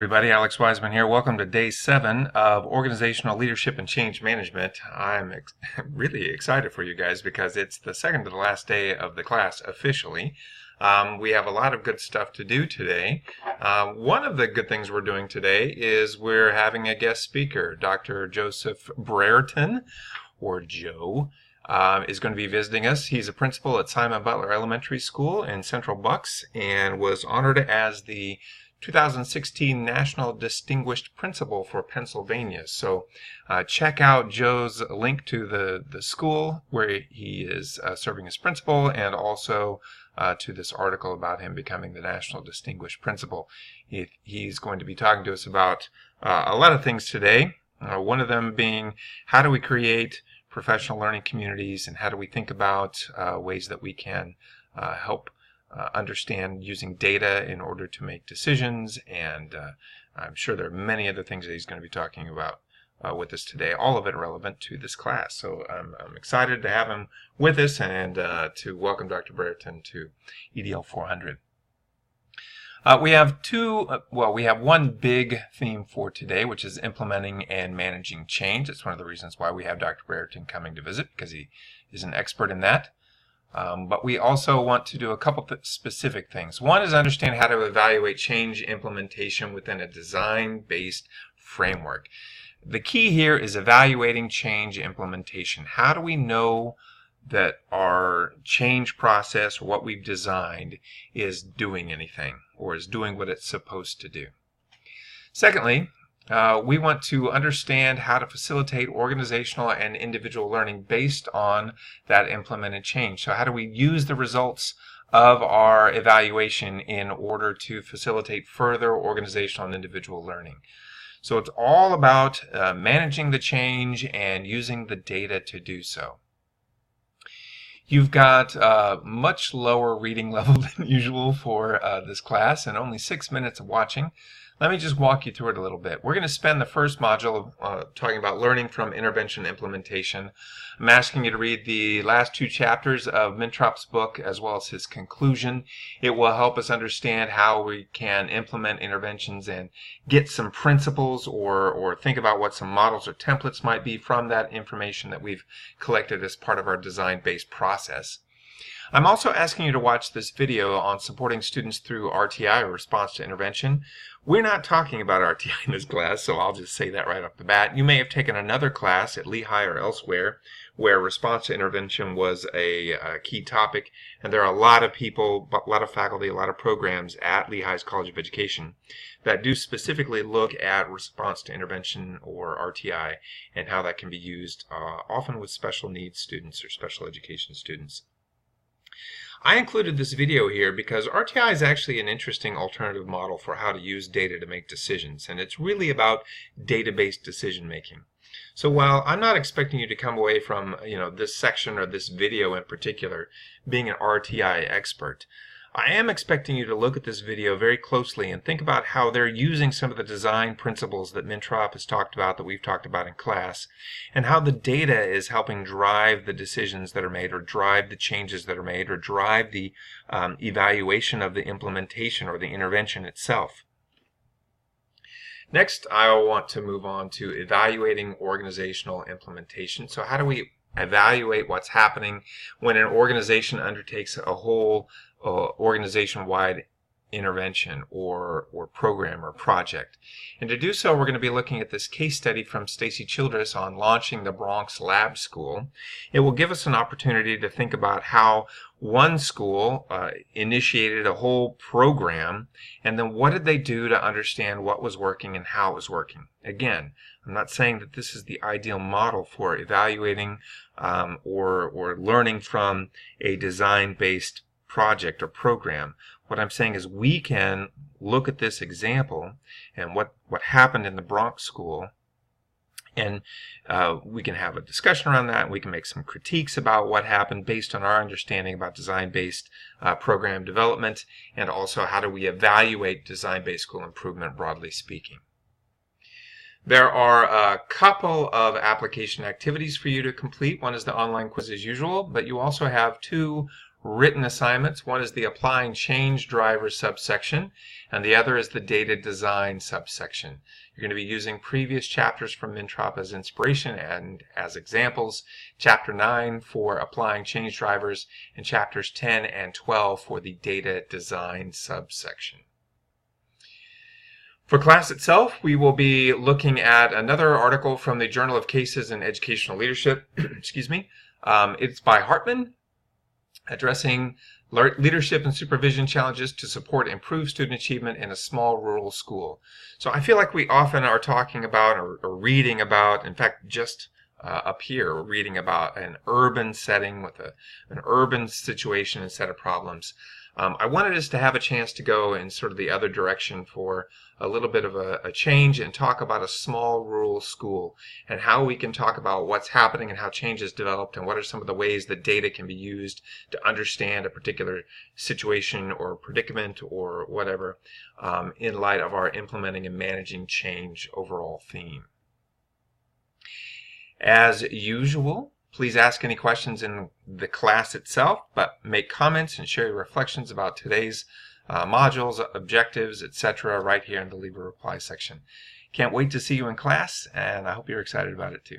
Everybody, Alex Wiseman here. Welcome to day 7 of Organizational Leadership and Change Management. I'm really excited for you guys because it's the second to the last day of the class officially. We have a lot of good stuff to do today. One of the good things we're doing today is we're having a guest speaker. Dr. Joseph Brereton, or Joe, is going to be visiting us. He's a principal at Simon Butler Elementary School in Central Bucks and was honored as the 2016 National Distinguished Principal for Pennsylvania. So check out Joe's link to the school where he is serving as principal, and also to this article about him becoming the National Distinguished Principal. He's going to be talking to us about a lot of things today. One of them being, how do we create professional learning communities, and how do we think about ways that we can help understand using data in order to make decisions, and I'm sure there are many other things that he's going to be talking about with us today, all of it relevant to this class. So I'm excited to have him with us and to welcome Dr. Brereton to EDL 400. We have one big theme for today, which is implementing and managing change. It's one of the reasons why we have Dr. Brereton coming to visit, because he is an expert in that. But we also want to do a couple specific things. One is understand how to evaluate change implementation within a design-based framework. The key here is evaluating change implementation. How do we know that our change process, or what we've designed, is doing anything, or is doing what it's supposed to do? Secondly, we want to understand how to facilitate organizational and individual learning based on that implemented change. So how do we use the results of our evaluation in order to facilitate further organizational and individual learning? So it's all about managing the change and using the data to do so. You've got a much lower reading level than usual for this class, and only 6 minutes of watching. Let me just walk you through it a little bit. We're going to spend the first module talking about learning from intervention implementation. I'm asking you to read the last 2 chapters of Mintrop's book as well as his conclusion. It will help us understand how we can implement interventions and get some principles or think about what some models or templates might be from that information that we've collected as part of our design-based process. I'm also asking you to watch this video on supporting students through RTI, or response to intervention. We're not talking about RTI in this class, so I'll just say that right off the bat. You may have taken another class at Lehigh or elsewhere where response to intervention was a key topic, and there are a lot of people, a lot of faculty, a lot of programs at Lehigh's College of Education that do specifically look at response to intervention, or RTI, and how that can be used often with special needs students or special education students. I included this video here because RTI is actually an interesting alternative model for how to use data to make decisions, and it's really about data-based decision making. So while I'm not expecting you to come away from this section or this video in particular being an RTI expert, I am expecting you to look at this video very closely and think about how they're using some of the design principles that Mintrop has talked about, that we've talked about in class, and how the data is helping drive the decisions that are made, or drive the changes that are made, or drive the evaluation of the implementation or the intervention itself. Next, I want to move on to evaluating organizational implementation. So how do we evaluate what's happening when an organization undertakes a whole organization-wide intervention or program or project? And to do so, we're going to be looking at this case study from Stacy Childress on launching the Bronx Lab School. It will give us an opportunity to think about how one school initiated a whole program, and then what did they do to understand what was working and how it was working. Again, I'm not saying that this is the ideal model for evaluating or learning from a design-based project or program. What I'm saying is we can look at this example and what happened in the Bronx School, and we can have a discussion around that, and we can make some critiques about what happened based on our understanding about design-based program development, and also how do we evaluate design-based school improvement, broadly speaking. There are a couple of application activities for you to complete. One is the online quiz as usual, but you also have 2 written assignments. One is the Applying Change Drivers subsection, and the other is the Data Design subsection. You're going to be using previous chapters from Mintrop as inspiration and as examples. Chapter 9 for Applying Change Drivers, and chapters 10 and 12 for the Data Design subsection. For class itself, we will be looking at another article from the Journal of Cases in Educational Leadership. Excuse me. It's by Hartman, addressing leadership and supervision challenges to support improved student achievement in a small rural school. So I feel like we often are talking about or reading about, in fact, just up here, we're reading about an urban setting with an urban situation and set of problems. I wanted us to have a chance to go in sort of the other direction for a little bit of a change and talk about a small rural school and how we can talk about what's happening and how change is developed and what are some of the ways that data can be used to understand a particular situation or predicament or whatever in light of our implementing and managing change overall theme. As usual, please ask any questions in the class itself, but make comments and share your reflections about today's modules, objectives, etc. right here in the Leave a Reply section. Can't wait to see you in class, and I hope you're excited about it too.